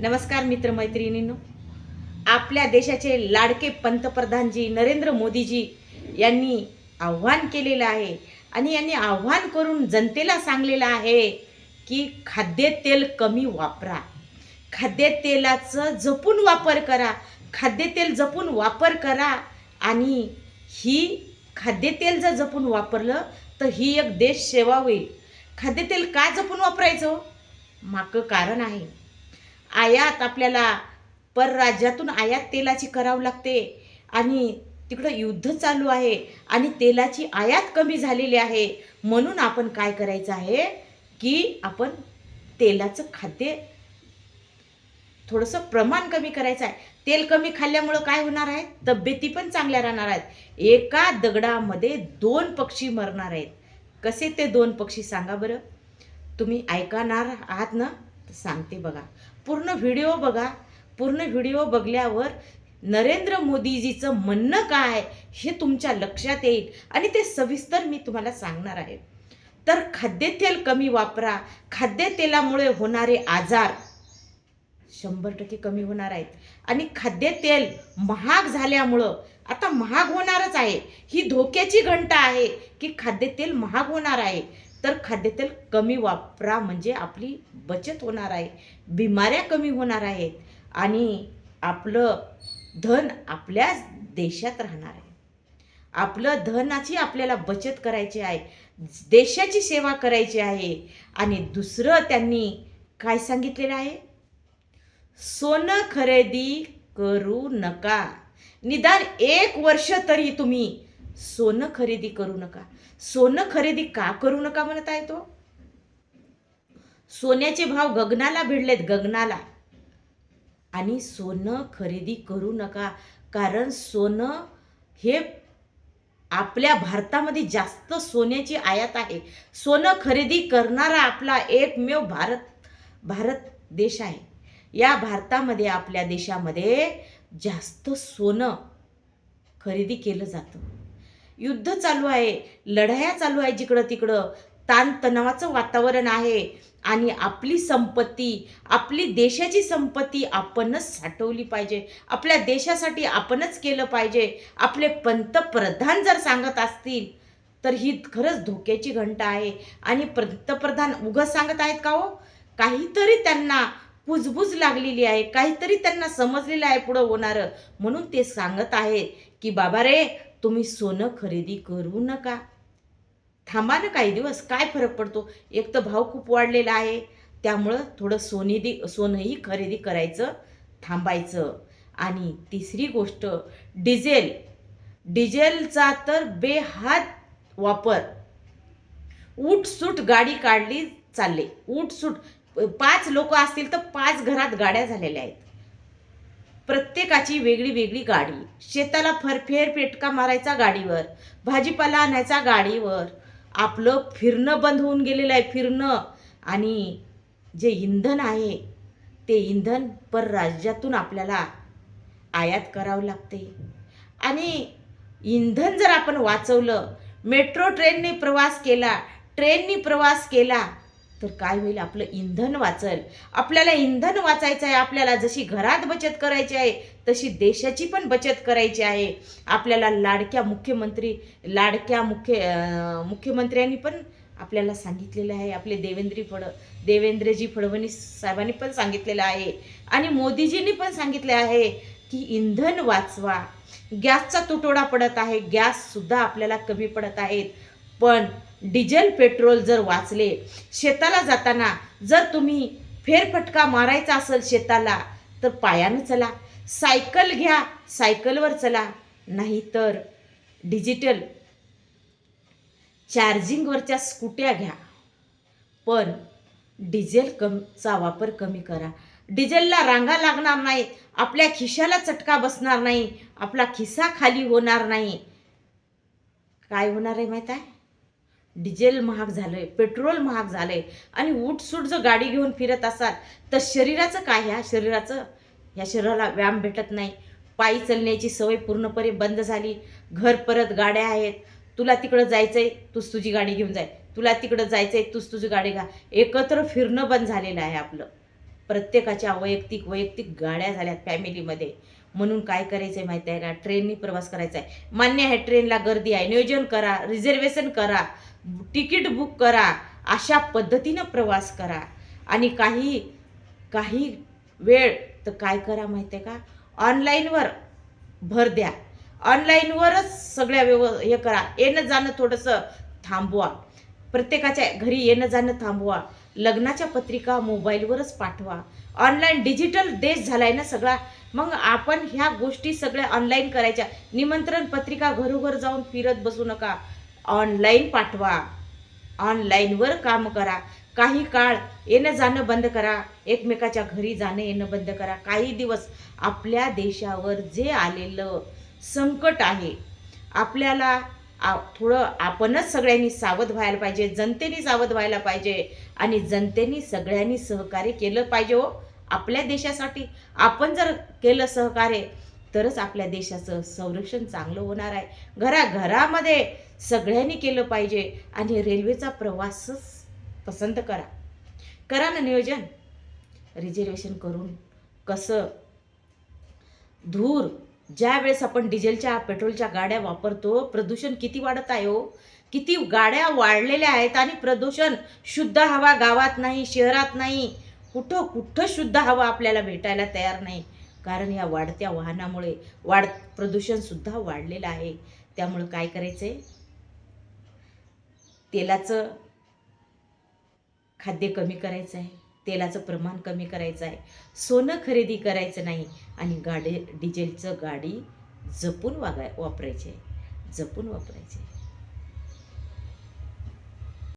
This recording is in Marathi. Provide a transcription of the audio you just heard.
नमस्कार मित्रमैत्रिणींनो. आपल्या देशाचे लाडके पंतप्रधानजी नरेंद्र मोदीजी यांनी आव्हान केलेलं आहे आणि यांनी आव्हान करून जनतेला सांगलेलं आहे की खाद्यतेल कमी वापरा, खाद्यतेलाचं जपून वापर करा, खाद्यतेल जपून वापर करा. आणि ही खाद्यतेल जर जपून वापरलं तर ही एक देश सेवा होईल. खाद्यतेल का जपून वापरायचं? मागं कारण आहे. आयात आपल्याला परराज्यातून आयात तेलाची करावं लागते आणि तिकडं युद्ध चालू आहे आणि तेलाची आयात कमी झालेली आहे. म्हणून आपण काय करायचं आहे की आपण तेलाचं खाद्य थोडंसं प्रमाण कमी करायचं आहे. तेल कमी खाल्ल्यामुळं काय होणार आहे? तब्येती पण चांगल्या राहणार आहेत. एका दगडामध्ये 2 पक्षी मरणार आहेत. कसे ते 2 पक्षी सांगा बरं? तुम्ही ऐकणार आहात ना? तर सांगते बघा. पूर्ण व्हिडिओ बघा. पूर्ण व्हिडिओ बघल्यावर नरेंद्र मोदीजीचं म्हणणं काय हे तुमच्या लक्षात येईल आणि ते सविस्तर मी तुम्हाला सांगणार आहे. तर खाद्यतेल कमी वापरा. खाद्यतेलामुळे होणारे आजार 100% कमी होणार आहेत. आणि खाद्यतेल महाग झाल्यामुळं आता महाग होणारच आहे. ही धोक्याची घंटा आहे की खाद्यतेल महाग होणार आहे. तर खाद्यतेल कमी वापरा म्हणजे आपली बचत होणार आहे, बिमाऱ्या कमी होणार आहेत आणि आपलं धन आपल्याच देशात राहणार आहे. आपलं धनाची आपल्याला बचत करायची आहे, देशाची सेवा करायची आहे. आणि दुसरं त्यांनी काय सांगितलेलं आहे? सोनं खरेदी करू नका. निदान 1 वर्ष तरी तुम्ही सोनं खरेदी करू नका. सोनं खरेदी का करू नका म्हणत आहे तो? सोन्याचे भाव गगनाला भिडलेत, गगनाला. आणि सोनं खरेदी करू नका कारण सोनं हे आपल्या भारतामध्ये जास्त सोन्याची आयात आहे. सोनं खरेदी करणारा आपला एकमेव भारत देश आहे. या भारतामध्ये आपल्या देशामध्ये जास्त सोनं खरेदी केलं जातं. युद्ध चालू आहे, लढाया चालू आहे, जिकडं तिकडं ताणतणावाचं वातावरण आहे आणि आपली संपत्ती, आपली देशाची संपत्ती आपणच साठवली पाहिजे. आपल्या देशासाठी आपणच केलं पाहिजे. आपले पंतप्रधान जर सांगत असतील तर ही खरंच धोक्याची घंटा आहे. आणि पंतप्रधान उगाच सांगत आहेत का हो? काहीतरी त्यांना कुजबूज लागलेली आहे, काहीतरी त्यांना समजलेलं आहे पुढं होणारं. म्हणून ते सांगत आहेत की बाबा रे, तुम्ही सोनं खरेदी करू नका. थांबा ना काही दिवस, काय फरक पडतो? एक तर भाव खूप वाढलेला आहे, त्यामुळं थोडं सोनंही खरेदी करायचं थांबायचं. आणि तिसरी गोष्ट डिझेलचा तर बेहाद वापर. उठसूट गाडी काढली चालले, उठसूट. 5 लोक असतील तर 5 घरात गाड्या झालेल्या आहेत. प्रत्येकाची वेगळी वेगळी गाडी. शेताला फेरफटका मारायचा गाडीवर, भाजीपाला आणायचा गाडीवर. आपलं फिरणं बंद होऊन गेलेलं आहे, फिरणं. आणि जे इंधन आहे ते इंधन परराज्यातून आपल्याला आयात करावं लागते. आणि इंधन जर आपण वाचवलं, मेट्रो ट्रेनने प्रवास केला तर काय होईल? आपलं इंधन वाचेल. आपल्याला इंधन वाचायचं आहे. आपल्याला जशी घरात बचत करायची आहे तशी देशाची पण बचत करायची आहे. आपल्याला मुख्यमंत्र्यांनी पण आपल्याला सांगितलेलं आहे. आपले देवेंद्रजी फडणवीस साहेबांनी पण सांगितलेलं आहे आणि मोदीजींनी पण सांगितले आहे की इंधन वाचवा. गॅसचा तुटवडा पडत आहे, गॅससुद्धा आपल्याला कमी पडत आहेत. पण डिझेल पेट्रोल जर वाचले, शेताला जाताना जर तुम्ही फेरफटका मारायचा असेल शेताला तर पायानं चला, सायकल घ्या, सायकलवर चला, नाहीतर डिजिटल चार्जिंगवरच्या स्कूट्या घ्या. पण चा वापर कमी करा. डिझेलला रांगा लागणार नाही, आपल्या खिशाला चटका बसणार नाही, आपला खिसा खाली होणार नाही. काय होणार आहे माहीत आहे? डिझेल महाग झालंय, पेट्रोल महाग झालंय आणि उठसूट जर गाडी घेऊन फिरत असाल तर शरीराचं काय? ह्या शरीराला व्यायाम भेटत नाही. पायी चालण्याची सवय पूर्णपणे बंद झाली. घर परत गाड्या आहेत. तुला तिकडं जायचंय, तूच तुझी गाडी घेऊन जाय. तुला तिकडं जायचंय, तूच तुझी गाडी घ्या. एकत्र फिरणं बंद झालेलं आहे आपलं. प्रत्येकाच्या वैयक्तिक गाड्या झाल्यात फॅमिलीमध्ये. म्हणून काय करायचं आहे माहिती आहे का, ट्रेननी प्रवास करायचा आहे. मान्य आहे ट्रेनला गर्दी आहे, नियोजन करा, रिझर्वेशन करा, तिकीट बुक करा, अशा पद्धतीनं प्रवास करा. आणि काही वेळ तर काय करा माहिती आहे का, ऑनलाईनवर भर द्या. ऑनलाईनवरच सगळ्या हे करा. येणं जाणं थोडंसं थांबवा. प्रत्येकाच्या घरी येणं जाणं थांबवा. लग्नाच्या पत्रिका मोबाईलवरच पाठवा. ऑनलाईन डिजिटल देश झालाय ना सगळा. मग आपण ह्या गोष्टी सगळ्या ऑनलाईन करायच्या. निमंत्रण पत्रिका घरोघर जाऊन फिरत बसू नका. ऑनलाईन पाठवा. ऑनलाईनवर काम करा. काही काळ येणं जाणं बंद करा. एकमेकाच्या घरी जाणं येणं बंद करा. काही दिवस आपल्या देशावर जे आलेलं संकट आहे, आपल्याला थोडं आपणच सगळ्यांनी सावध व्हायला पाहिजे. जनतेने सावध व्हायला पाहिजे आणि जनतेने सगळ्यांनी सहकार्य केलं पाहिजे हो आपल्या देशासाठी. आपण जर केलं सहकार्य तरच आपल्या देशाचं संरक्षण चांगलं होणार आहे. घराघरामध्ये सगळ्यांनी केलं पाहिजे. आणि रेल्वेचा प्रवासच पसंत करा ना नियोजन. रिझर्वेशन करून कसं धूर, ज्या वेळेस आपण डिझेलच्या पेट्रोलच्या गाड्या वापरतो, प्रदूषण किती वाढत आहे हो. किती गाड्या वाढलेल्या आहेत आणि प्रदूषण, शुद्ध हवा गावात नाही, शहरात नाही, कुठं शुद्ध हवा आपल्याला भेटायला तयार नाही. कारण या वाढत्या वाहनामुळे प्रदूषण सुद्धा वाढलेलं आहे. त्यामुळं काय करायचंय, तेलाचं खाद्य कमी करायचं आहे, तेलाचं प्रमाण कमी करायचं आहे, सोनं खरेदी करायचं नाही आणि डिझेलचं गाडी जपून वापरायची आहे, जपून वापरायची आहे.